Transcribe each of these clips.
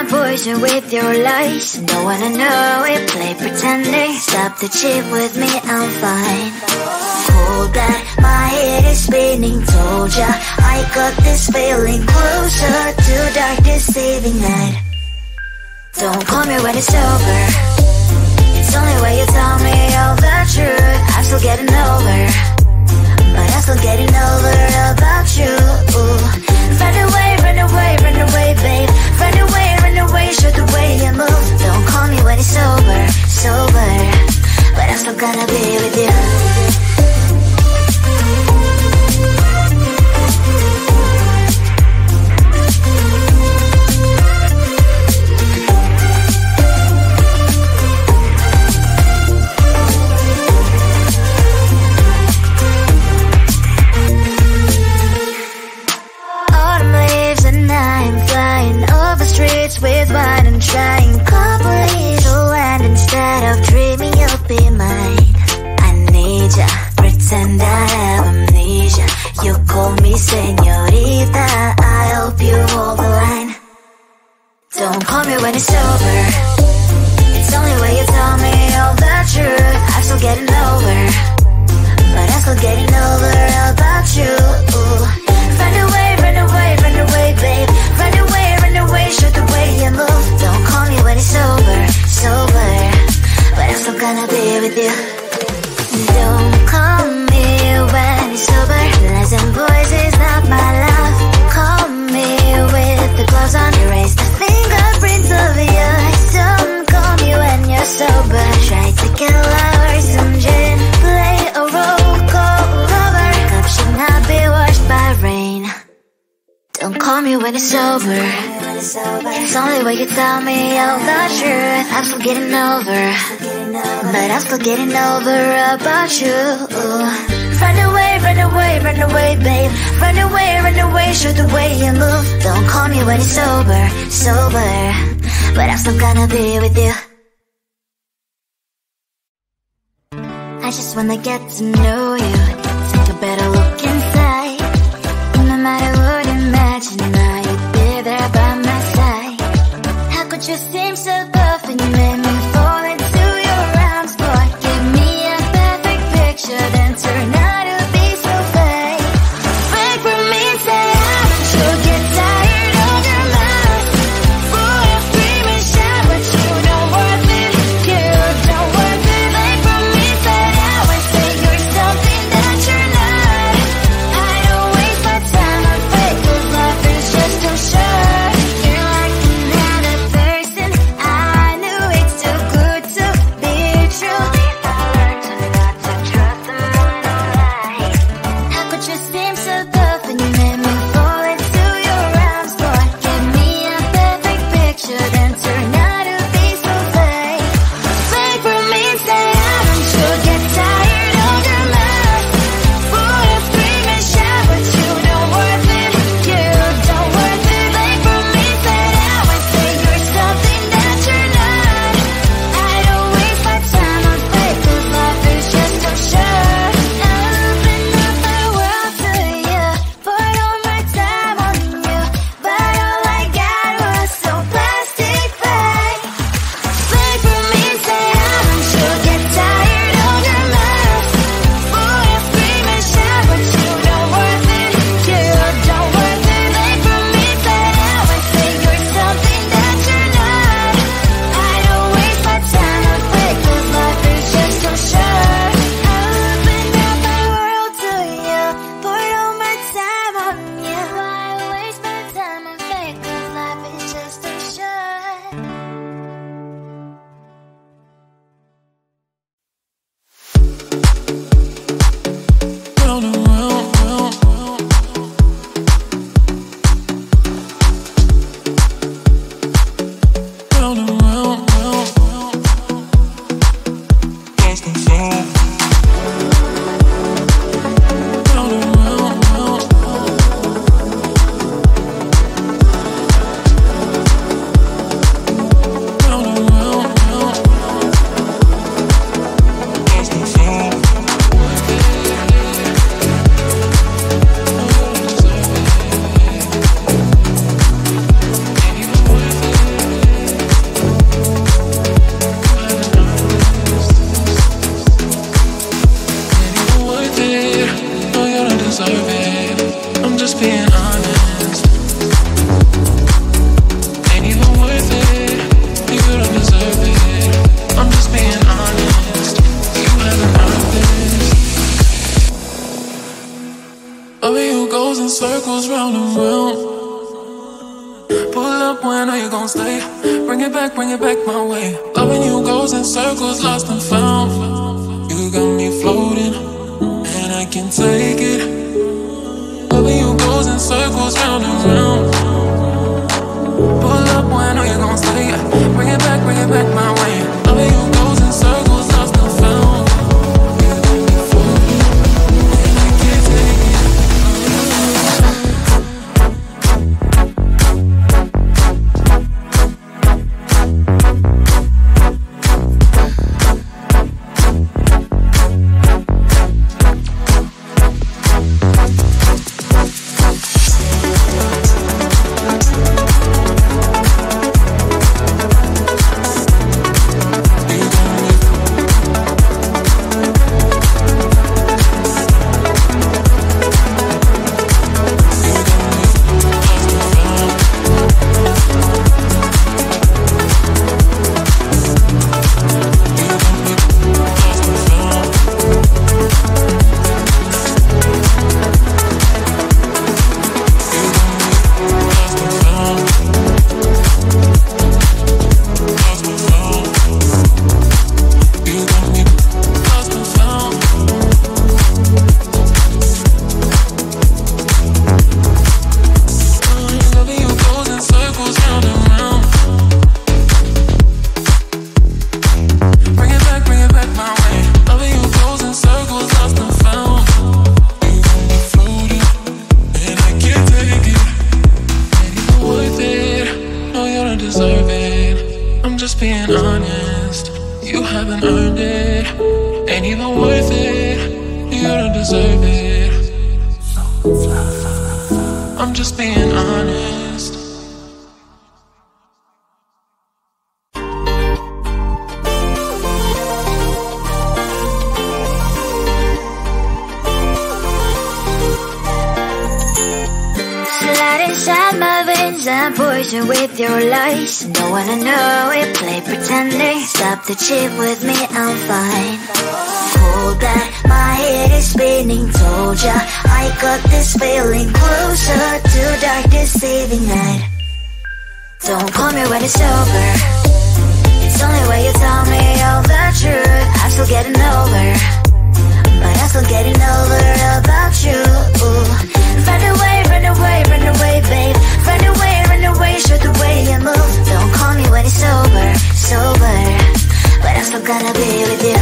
my poison with your lies. Don't wanna know it, play pretending. Stop the cheat with me, I'm fine. Hold that, my head is spinning. Told ya, I got this feeling closer to dark deceiving night. Don't call me when it's over. It's only when you tell me all the truth. I'm still getting over, but I'm still getting over about you. Run away, run away, run away, babe. Run away, show the way you move. Don't call me when it's over, sober, but I'm still gonna be with you. With wine and trying couples to land instead of dreaming you'll be mine. I need ya, pretend I have amnesia. You call me señorita, I hope you hold the line. Don't call me when it's over. It's only when you tell me all the truth. I'm still getting over, but I'm still getting over about you. Run away, run away, run away, babe. Run away, show the way you move. Don't call me when it's over, sober, but I'm still gonna be with you. Don't call me when it's over. Lies and boys is not my love. Call me with the gloves on. Erase the fingerprints of your eyes. Don't call me when you're sober. Try to get lower, some gin. Play a role, call lover. Cup should not be washed by rain. Don't call me when it's over. It's only when you tell me all the truth. I'm still getting over, but I'm still getting over about you. Run away, run away, run away, babe. Run away, show the way you move. Don't call me when it's over, sober, but I'm still gonna be with you. I just wanna get to know you, take a better look inside. No matter what, imagine now you'd be there by my side. How could you seem so tough and you made me fall into your arms, boy? Give me a perfect picture, then turn out to be so fake. Break from me and say you'll get tired of your mouth. Boy, I scream and shout, but you don't worth it. You don't worth it. Break from me and say you're something that you're not. I don't waste my time on fake, 'cause life is just too short. You're like another person circles round and round. Pull up, when are you gon' stay? Bring it back my way. Loving you goes in circles, lost and found. You got me floating, and I can take it. Loving you goes in circles round and round. Pull up, when are you gon' stay? Bring it back my way. Loving you goes in circles, lost and found. You got me floating, and I can't take it. With your lies, don't wanna know it. Play pretending, stop the chip with me, I'm fine. Hold back, my head is spinning. Told ya, I got this feeling closer to dark deceiving night. Don't call me when it's over. It's only when you tell me all the truth. I'm still getting over, but I'm still getting over about you. Run away, run away, run away, babe. Run away, run away, show the way you move. Don't call me when it's over, sober, but I'm still gonna be with you.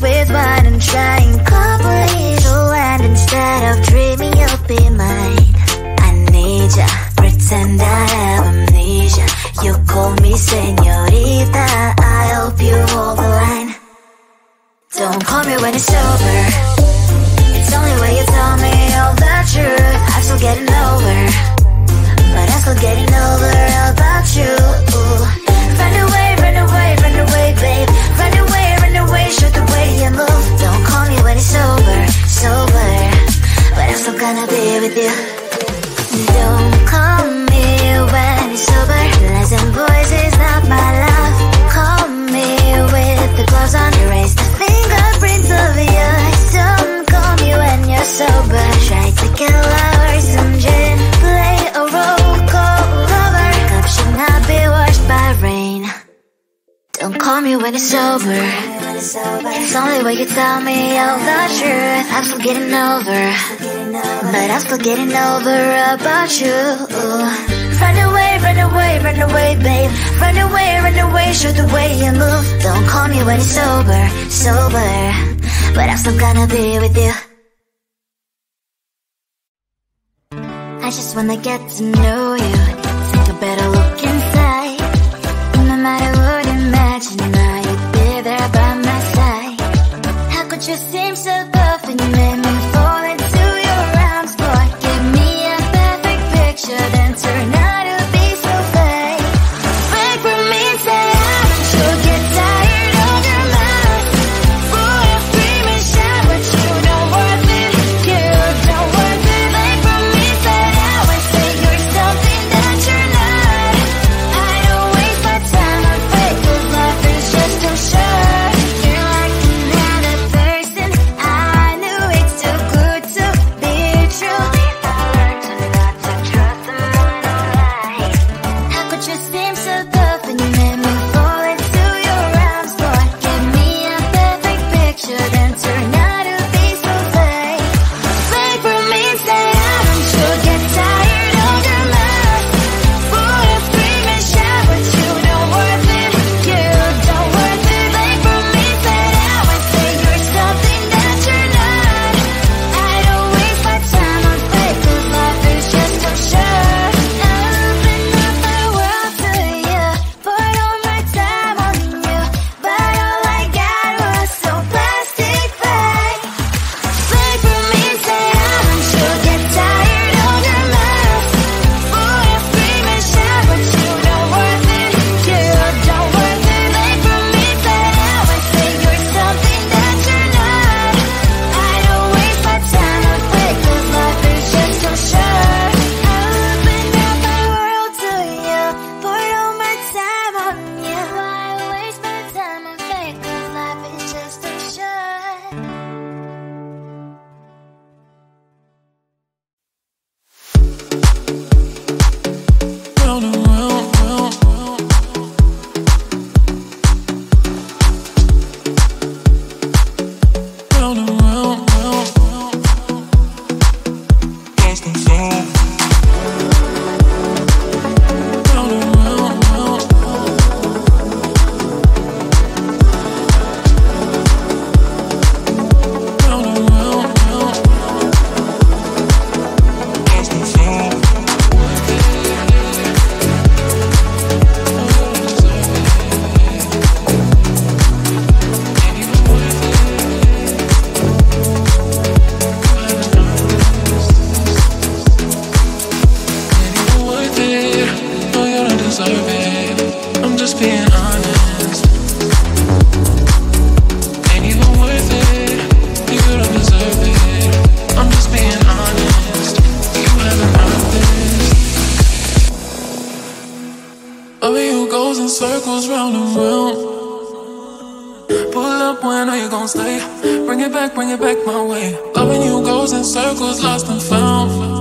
With wine and trying complete land instead of dreaming you'll be mine. I need ya, pretend I have amnesia. You call me señorita, I hope you hold the line. Don't call me when it's over. It's only when you tell me all the truth. I'm still getting over, but I'm still getting over about you. Run away, run away, run away, babe. Run away, run away, show the way you move. Don't call me when it's over, sober, but I'm still gonna be with you. Don't call me when it's over. Lies and voices, not my love. Call me with the gloves on. Erase the fingerprints of yours. Don't call me when you're sober. Try to kill hours, some gin. Play a roll call lover. Cup should not be washed by rain. Don't call me when it's over. It's only when you tell me all the truth. I'm still getting over, but I'm still getting over about you. Run away, run away, run away, babe. Run away, show the way you move. Don't call me when it's over, sober, but I'm still gonna be with you. I just wanna get to know you. Take a better look inside. No matter what, imagine now you'd be there by my side. How could you seem so perfect? You made me fall into your arms. Boy, give me a perfect picture, then turn out to be so fake. Break from me, say I don't you get tired. lost and found. Round and round, round. Round and round, round. Lost and found. Deserve it. I'm just being honest. Ain't even worth it. You don't deserve it. I'm just being honest. You haven't earned this. Loving you goes in circles round and round. Pull up when are you gon' stay? Bring it back my way. Loving you goes in circles, lost and found.